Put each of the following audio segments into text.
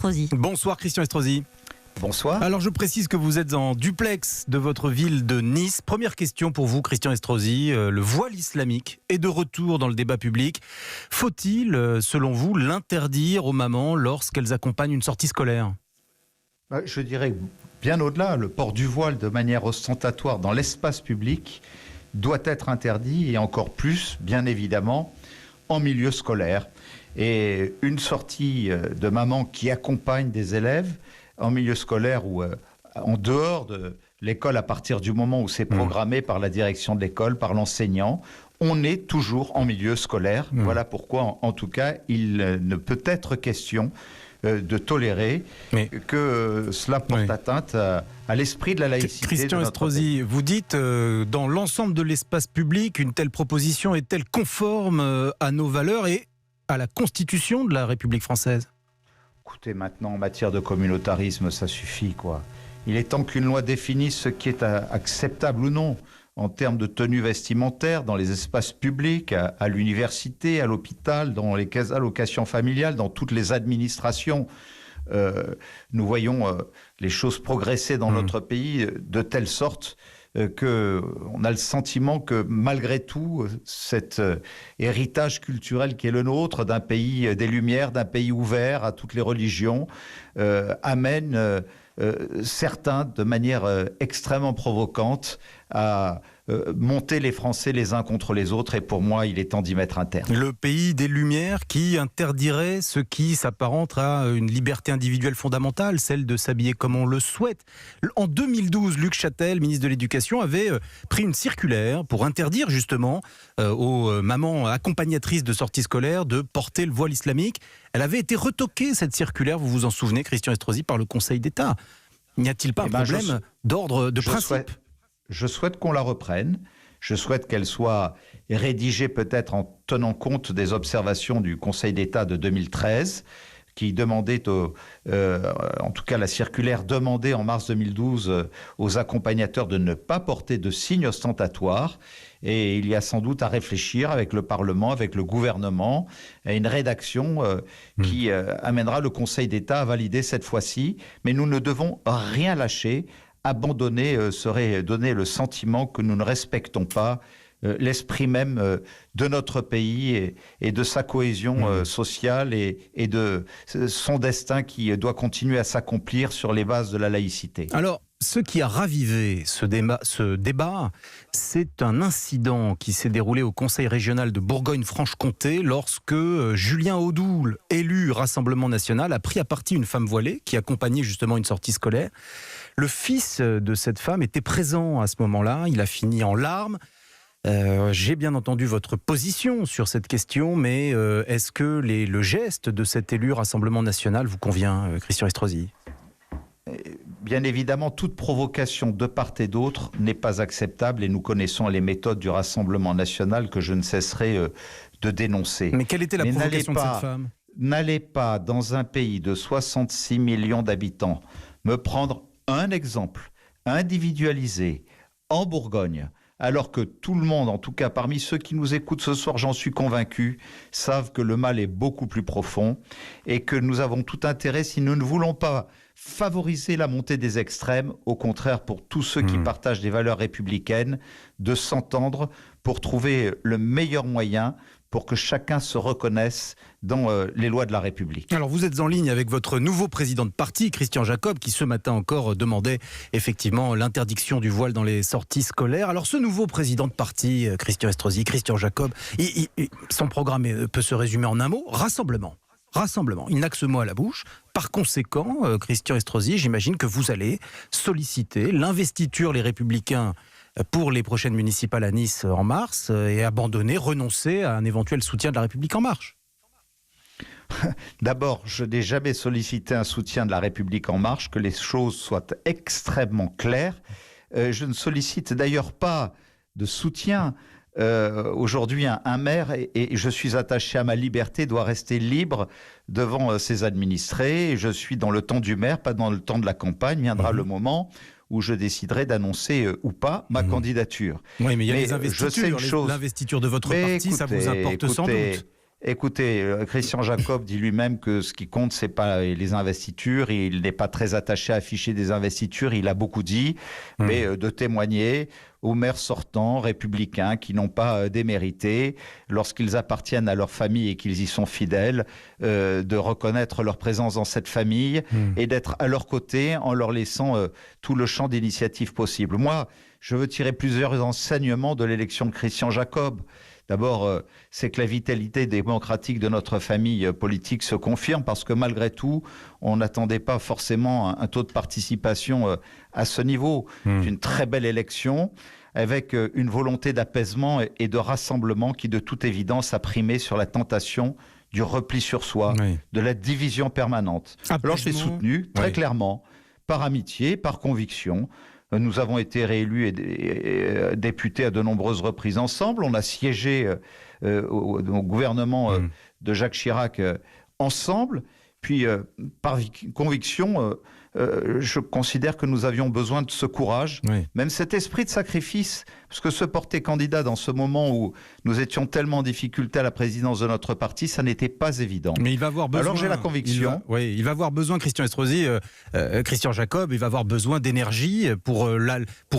Estrosi. Bonsoir Christian Estrosi. Bonsoir. Alors je précise que vous êtes en duplex de votre ville de Nice. Première question pour vous Christian Estrosi, le voile islamique est de retour dans le débat public. Faut-il, selon vous, l'interdire aux mamans lorsqu'elles accompagnent une sortie scolaire ? Je dirais bien au-delà, le port du voile de manière ostentatoire dans l'espace public doit être interdit et encore plus, bien évidemment, en milieu scolaire. Et une sortie de maman qui accompagne des élèves en milieu scolaire ou en dehors de l'école à partir du moment où c'est programmé par la direction de l'école, par l'enseignant, on est toujours en milieu scolaire. Voilà pourquoi, en tout cas, il ne peut être question de tolérer que cela porte atteinte à l'esprit de la laïcité. Christian Estrosi, vous dites dans l'ensemble de l'espace public, une telle proposition est-elle conforme à nos valeurs et à la Constitution de la République française ? Écoutez, maintenant, en matière de communautarisme, ça suffit, quoi. Il est temps qu'une loi définisse ce qui est acceptable ou non en termes de tenue vestimentaire dans les espaces publics, à l'université, à l'hôpital, dans les caisses d'allocation familiale, dans toutes les administrations. Nous voyons les choses progresser dans notre pays de telle sorte qu'on a le sentiment que malgré tout, cet héritage culturel qui est le nôtre, d'un pays des Lumières, d'un pays ouvert à toutes les religions, amène certains, de manière extrêmement provocante, à monter les Français les uns contre les autres. Et pour moi, il est temps d'y mettre un terme. Le pays des Lumières qui interdirait ce qui s'apparente à une liberté individuelle fondamentale, celle de s'habiller comme on le souhaite. En 2012, Luc Châtel, ministre de l'Éducation, avait pris une circulaire pour interdire justement aux mamans accompagnatrices de sorties scolaires de porter le voile islamique. Elle avait été retoquée, cette circulaire, vous vous en souvenez, Christian Estrosi, par le Conseil d'État. N'y a-t-il pas un problème d'ordre de principe ? Je souhaite qu'on la reprenne. Je souhaite qu'elle soit rédigée peut-être en tenant compte des observations du Conseil d'État de 2013, qui demandait, en tout cas la circulaire demandait en mars 2012 aux accompagnateurs de ne pas porter de signes ostentatoires. Et il y a sans doute à réfléchir avec le Parlement, avec le gouvernement, à une rédaction qui amènera le Conseil d'État à valider cette fois-ci. Mais nous ne devons rien lâcher. Abandonner serait donner le sentiment que nous ne respectons pas l'esprit même de notre pays et de sa cohésion sociale et de son destin qui doit continuer à s'accomplir sur les bases de la laïcité. Alors, ce qui a ravivé ce débat, c'est un incident qui s'est déroulé au Conseil régional de Bourgogne-Franche-Comté lorsque Julien Audoul, élu Rassemblement national, a pris à partie une femme voilée qui accompagnait justement une sortie scolaire. Le fils de cette femme était présent à ce moment-là, il a fini en larmes. J'ai bien entendu votre position sur cette question, mais est-ce que le geste de cet élu Rassemblement national vous convient, Christian Estrosi ? Bien évidemment, toute provocation de part et d'autre n'est pas acceptable et nous connaissons les méthodes du Rassemblement national que je ne cesserai de dénoncer. Mais quelle était la provocation de cette femme ? N'allez pas dans un pays de 66 millions d'habitants me prendre un exemple individualisé en Bourgogne, alors que tout le monde, en tout cas parmi ceux qui nous écoutent ce soir, j'en suis convaincu, savent que le mal est beaucoup plus profond et que nous avons tout intérêt, si nous ne voulons pas favoriser la montée des extrêmes, au contraire pour tous ceux qui partagent des valeurs républicaines, de s'entendre pour trouver le meilleur moyen pour que chacun se reconnaisse dans les lois de la République. Alors vous êtes en ligne avec votre nouveau président de parti, Christian Jacob, qui ce matin encore demandait effectivement l'interdiction du voile dans les sorties scolaires. Alors ce nouveau président de parti, Christian Estrosi, Christian Jacob, son programme peut se résumer en un mot, rassemblement. Rassemblement, il n'a que ce mot à la bouche. Par conséquent, Christian Estrosi, j'imagine que vous allez solliciter l'investiture Les Républicains pour les prochaines municipales à Nice en mars et abandonner, renoncer à un éventuel soutien de La République En Marche. D'abord, je n'ai jamais sollicité un soutien de La République En Marche, que les choses soient extrêmement claires. Je ne sollicite d'ailleurs pas de soutien. Aujourd'hui, un maire, et je suis attaché à ma liberté, doit rester libre devant ses administrés. Je suis dans le temps du maire, pas dans le temps de la campagne. Viendra le moment où je déciderai d'annoncer ou pas ma candidature. Oui, mais il y a les investitures, l'investiture de votre parti, ça vous importe sans doute. Écoutez, Christian Jacob dit lui-même que ce qui compte, c'est pas les investitures. Il n'est pas très attaché à afficher des investitures. Il a beaucoup dit, mais de témoigner aux maires sortants républicains qui n'ont pas démérité, lorsqu'ils appartiennent à leur famille et qu'ils y sont fidèles, de reconnaître leur présence dans cette famille et d'être à leur côté en leur laissant tout le champ d'initiative possible. Moi, je veux tirer plusieurs enseignements de l'élection de Christian Jacob. D'abord, c'est que la vitalité démocratique de notre famille politique se confirme parce que malgré tout, on n'attendait pas forcément un taux de participation à ce niveau. C'est une très belle élection avec une volonté d'apaisement et de rassemblement qui, de toute évidence, a primé sur la tentation du repli sur soi, de la division permanente. Alors, je l'ai soutenu très clairement, par amitié, par conviction. Nous avons été réélus et députés à de nombreuses reprises ensemble. On a siégé au gouvernement de Jacques Chirac ensemble. Puis, par conviction, je considère que nous avions besoin de ce courage, même cet esprit de sacrifice, parce que se porter candidat dans ce moment où nous étions tellement en difficulté à la présidence de notre parti, ça n'était pas évident. Mais il va avoir besoin. Alors j'ai la conviction. Il va avoir besoin, Christian Estrosi, Christian Jacob, il va avoir besoin d'énergie pour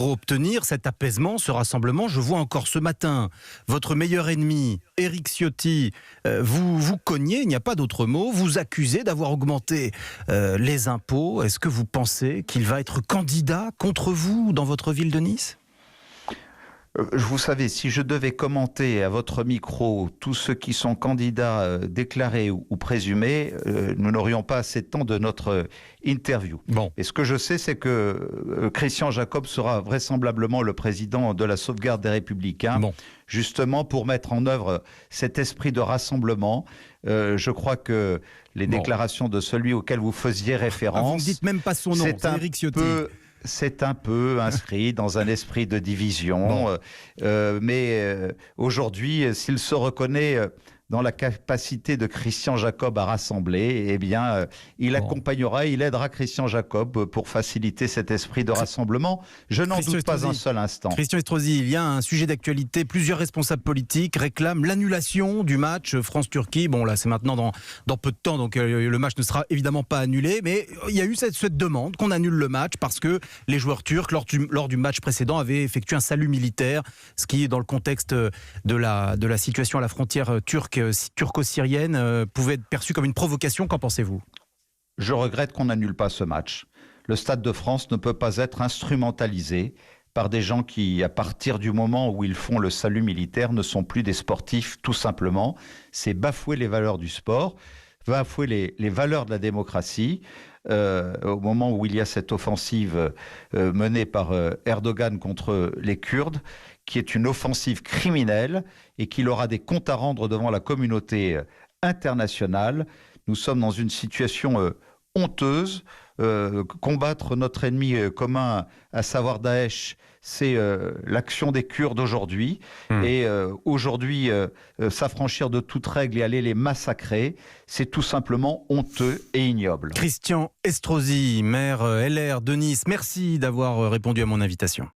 obtenir cet apaisement, ce rassemblement. Je vois encore ce matin votre meilleur ennemi, Éric Ciotti, vous cognez, il n'y a pas d'autre mot, vous accusez d'avoir augmenté les impôts. Est-ce que vous pensez qu'il va être candidat contre vous dans votre ville de Nice ? Vous savez, si je devais commenter à votre micro tous ceux qui sont candidats déclarés ou présumés, nous n'aurions pas assez de temps de notre interview. Et ce que je sais, c'est que Christian Jacob sera vraisemblablement le président de la sauvegarde des Républicains, justement pour mettre en œuvre cet esprit de rassemblement. Je crois que les déclarations de celui auquel vous faisiez référence... vous ne dites même pas son nom, c'est Éric Ciotti. C'est un peu inscrit dans un esprit de division, mais aujourd'hui, s'il se reconnaît dans la capacité de Christian Jacob à rassembler, eh bien, il accompagnera, il aidera Christian Jacob pour faciliter cet esprit de rassemblement. Je n'en doute pas un seul instant. Christian Estrosi, il y a un sujet d'actualité. Plusieurs responsables politiques réclament l'annulation du match France-Turquie. Bon, là, c'est maintenant dans peu de temps, donc le match ne sera évidemment pas annulé. Mais il y a eu cette demande qu'on annule le match parce que les joueurs turcs, lors du match précédent, avaient effectué un salut militaire, ce qui, dans le contexte de la situation à la frontière turco-syrienne, pouvait être perçu comme une provocation. Qu'en pensez-vous ? Je regrette qu'on n'annule pas ce match. Le Stade de France ne peut pas être instrumentalisé par des gens qui, à partir du moment où ils font le salut militaire, ne sont plus des sportifs, tout simplement. C'est bafouer les valeurs du sport, bafouer les valeurs de la démocratie. Au moment où il y a cette offensive menée par Erdogan contre les Kurdes, qui est une offensive criminelle et qu'il aura des comptes à rendre devant la communauté internationale. Nous sommes dans une situation honteuse. Combattre notre ennemi commun, à savoir Daesh, c'est l'action des Kurdes aujourd'hui. Et aujourd'hui, s'affranchir de toute règle et aller les massacrer, c'est tout simplement honteux et ignoble. Christian Estrosi, maire LR de Nice, merci d'avoir répondu à mon invitation.